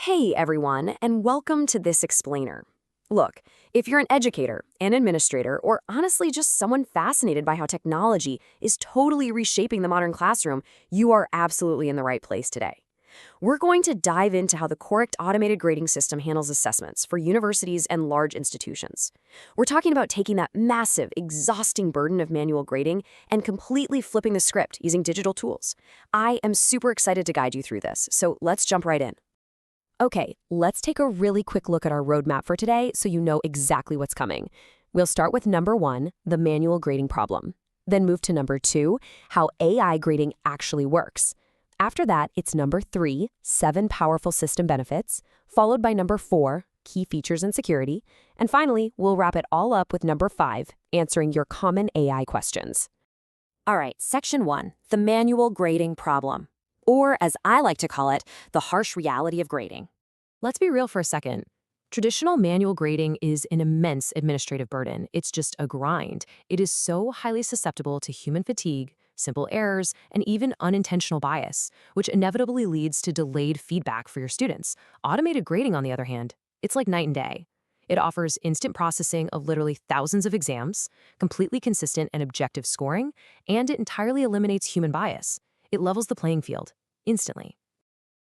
Hey everyone, and welcome to this explainer. Look, if you're an educator, an administrator, or honestly just someone fascinated by how technology is totally reshaping the modern classroom, you are absolutely in the right place today. We're going to dive into how the Qorrect automated grading system handles assessments for universities and large institutions. We're talking about taking that massive, exhausting burden of manual grading and completely flipping the script using digital tools. I am super excited to guide you through this, so let's jump right in. Okay, let's take a really quick look at our roadmap for today so you know exactly what's coming. We'll start with number 1, the manual grading problem. Then move to number 2, how AI grading actually works. After that, it's number 3, 7 powerful system benefits, followed by number 4, key features and security. And finally, we'll wrap it all up with number 5, answering your common AI questions. All right, section 1, the manual grading problem. Or, as I like to call it, the harsh reality of grading. Let's be real for a second. Traditional manual grading is an immense administrative burden. It's just a grind. It is so highly susceptible to human fatigue, simple errors, and even unintentional bias, which inevitably leads to delayed feedback for your students. Automated grading, on the other hand, it's like night and day. It offers instant processing of literally thousands of exams, completely consistent and objective scoring, and it entirely eliminates human bias. It levels the playing field instantly.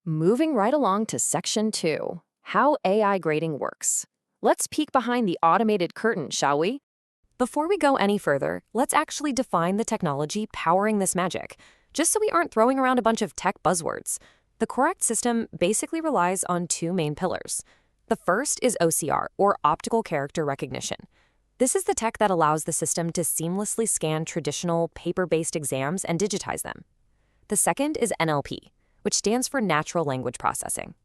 Moving right along to section 2, how AI grading works. Let's peek behind the automated curtain, shall we? Before we go any further, let's actually define the technology powering this magic, just so we aren't throwing around a bunch of tech buzzwords. The Qorrect system basically relies on 2 main pillars. The first is OCR, or optical character recognition. This is the tech that allows the system to seamlessly scan traditional paper-based exams and digitize them. The second is NLP, which stands for natural language processing.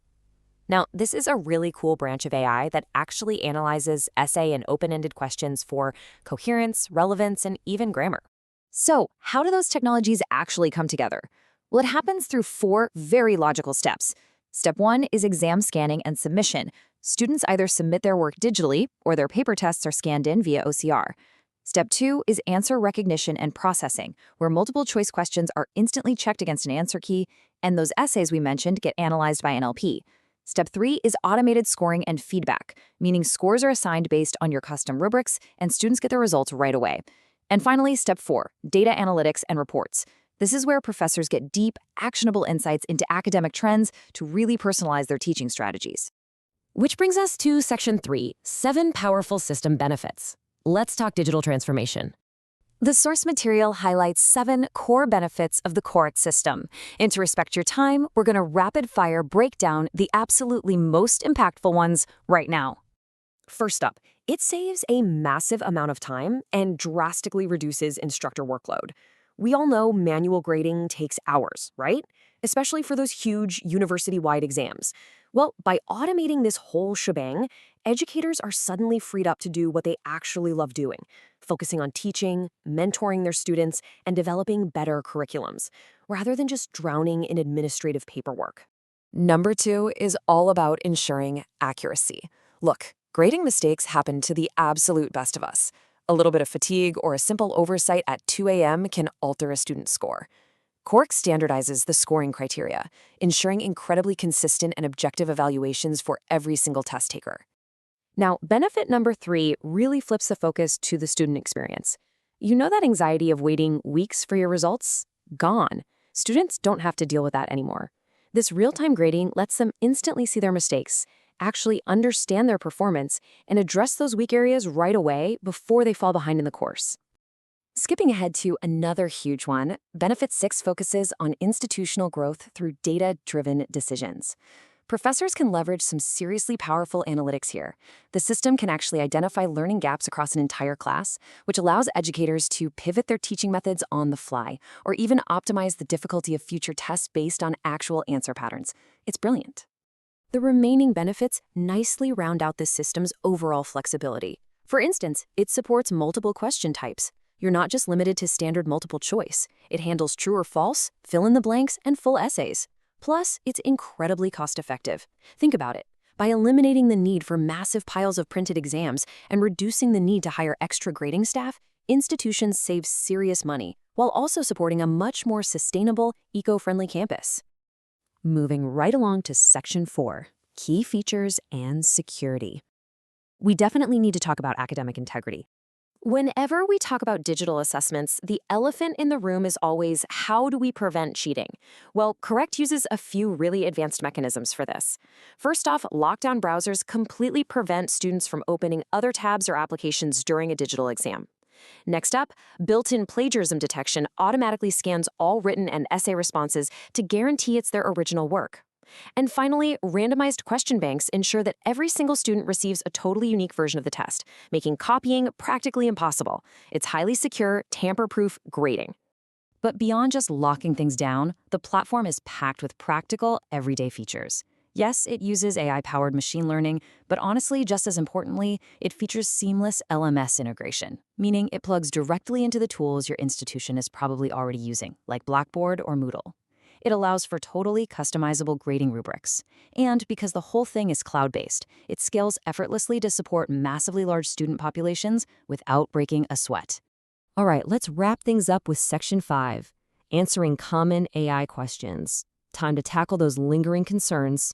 Now, this is a really cool branch of AI that actually analyzes essay and open-ended questions for coherence, relevance, and even grammar. So, how do those technologies actually come together? Well, it happens through 4 very logical steps. Step 1 is exam scanning and submission. Students either submit their work digitally or their paper tests are scanned in via OCR. Step 2 is answer recognition and processing, where multiple choice questions are instantly checked against an answer key, and those essays we mentioned get analyzed by NLP. Step 3 is automated scoring and feedback, meaning scores are assigned based on your custom rubrics, and students get their results right away. And finally, Step 4, data analytics and reports. This is where professors get deep, actionable insights into academic trends to really personalize their teaching strategies. Which brings us to Section 3, 7 powerful system benefits. Let's talk digital transformation. The source material highlights 7 core benefits of the Qorrect system. And to respect your time, we're going to rapid-fire break down the absolutely most impactful ones right now. First up, it saves a massive amount of time and drastically reduces instructor workload. We all know manual grading takes hours, right? Especially for those huge university-wide exams. Well, by automating this whole shebang, educators are suddenly freed up to do what they actually love doing, focusing on teaching, mentoring their students, and developing better curriculums, rather than just drowning in administrative paperwork. Number 2 is all about ensuring accuracy. Look, grading mistakes happen to the absolute best of us. A little bit of fatigue or a simple oversight at 2 a.m. can alter a student's score. Qorrect standardizes the scoring criteria, ensuring incredibly consistent and objective evaluations for every single test taker. Now, benefit number 3 really flips the focus to the student experience. You know that anxiety of waiting weeks for your results? Gone. Students don't have to deal with that anymore. This real-time grading lets them instantly see their mistakes, actually understand their performance, and address those weak areas right away before they fall behind in the course. Skipping ahead to another huge one, Benefit 6 focuses on institutional growth through data-driven decisions. Professors can leverage some seriously powerful analytics here. The system can actually identify learning gaps across an entire class, which allows educators to pivot their teaching methods on the fly, or even optimize the difficulty of future tests based on actual answer patterns. It's brilliant. The remaining benefits nicely round out this system's overall flexibility. For instance, it supports multiple question types. You're not just limited to standard multiple choice. It handles true or false, fill in the blanks, and full essays. Plus, it's incredibly cost-effective. Think about it. By eliminating the need for massive piles of printed exams and reducing the need to hire extra grading staff, institutions save serious money, while also supporting a much more sustainable, eco-friendly campus. Moving right along to Section 4, key features, and security. We definitely need to talk about academic integrity. Whenever we talk about digital assessments, the elephant in the room is always, how do we prevent cheating? Well, Qorrect uses a few really advanced mechanisms for this. First off, lockdown browsers completely prevent students from opening other tabs or applications during a digital exam. Next up, built-in plagiarism detection automatically scans all written and essay responses to guarantee it's their original work. And finally, randomized question banks ensure that every single student receives a totally unique version of the test, making copying practically impossible. It's highly secure, tamper-proof grading. But beyond just locking things down, the platform is packed with practical, everyday features. Yes, it uses AI-powered machine learning, but honestly, just as importantly, it features seamless LMS integration, meaning it plugs directly into the tools your institution is probably already using, like Blackboard or Moodle. It allows for totally customizable grading rubrics. And because the whole thing is cloud-based, it scales effortlessly to support massively large student populations without breaking a sweat. All right, let's wrap things up with Section 5, answering common AI questions. Time to tackle those lingering concerns.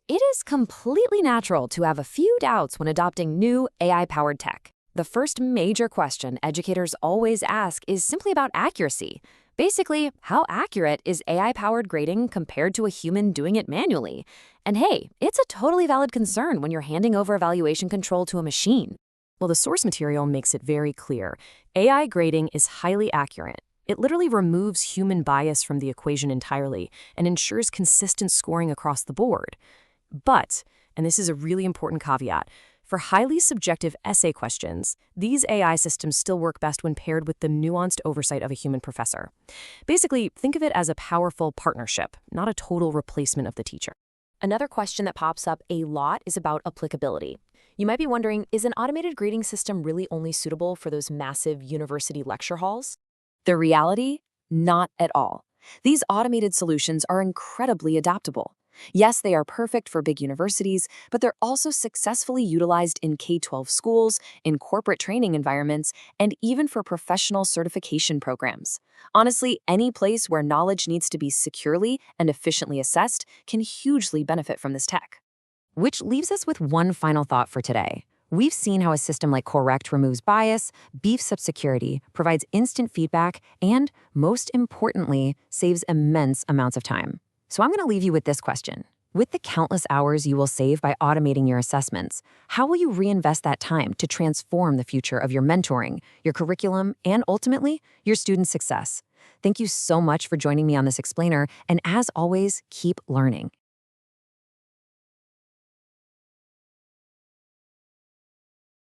It is completely natural to have a few doubts when adopting new AI-powered tech. The first major question educators always ask is simply about accuracy. Basically, how accurate is AI-powered grading compared to a human doing it manually? And hey, it's a totally valid concern when you're handing over evaluation control to a machine. Well, the source material makes it very clear. AI grading is highly accurate. It literally removes human bias from the equation entirely and ensures consistent scoring across the board. But, and this is a really important caveat, for highly subjective essay questions, these AI systems still work best when paired with the nuanced oversight of a human professor. Basically, think of it as a powerful partnership, not a total replacement of the teacher. Another question that pops up a lot is about applicability. You might be wondering, is an automated grading system really only suitable for those massive university lecture halls? The reality? Not at all. These automated solutions are incredibly adaptable. Yes, they are perfect for big universities, but they're also successfully utilized in K-12 schools, in corporate training environments, and even for professional certification programs. Honestly, any place where knowledge needs to be securely and efficiently assessed can hugely benefit from this tech. Which leaves us with one final thought for today. We've seen how a system like Qorrect removes bias, beefs up security, provides instant feedback, and, most importantly, saves immense amounts of time. So I'm going to leave you with this question. With the countless hours you will save by automating your assessments, how will you reinvest that time to transform the future of your mentoring, your curriculum, and ultimately, your student success? Thank you so much for joining me on this explainer, and as always, keep learning.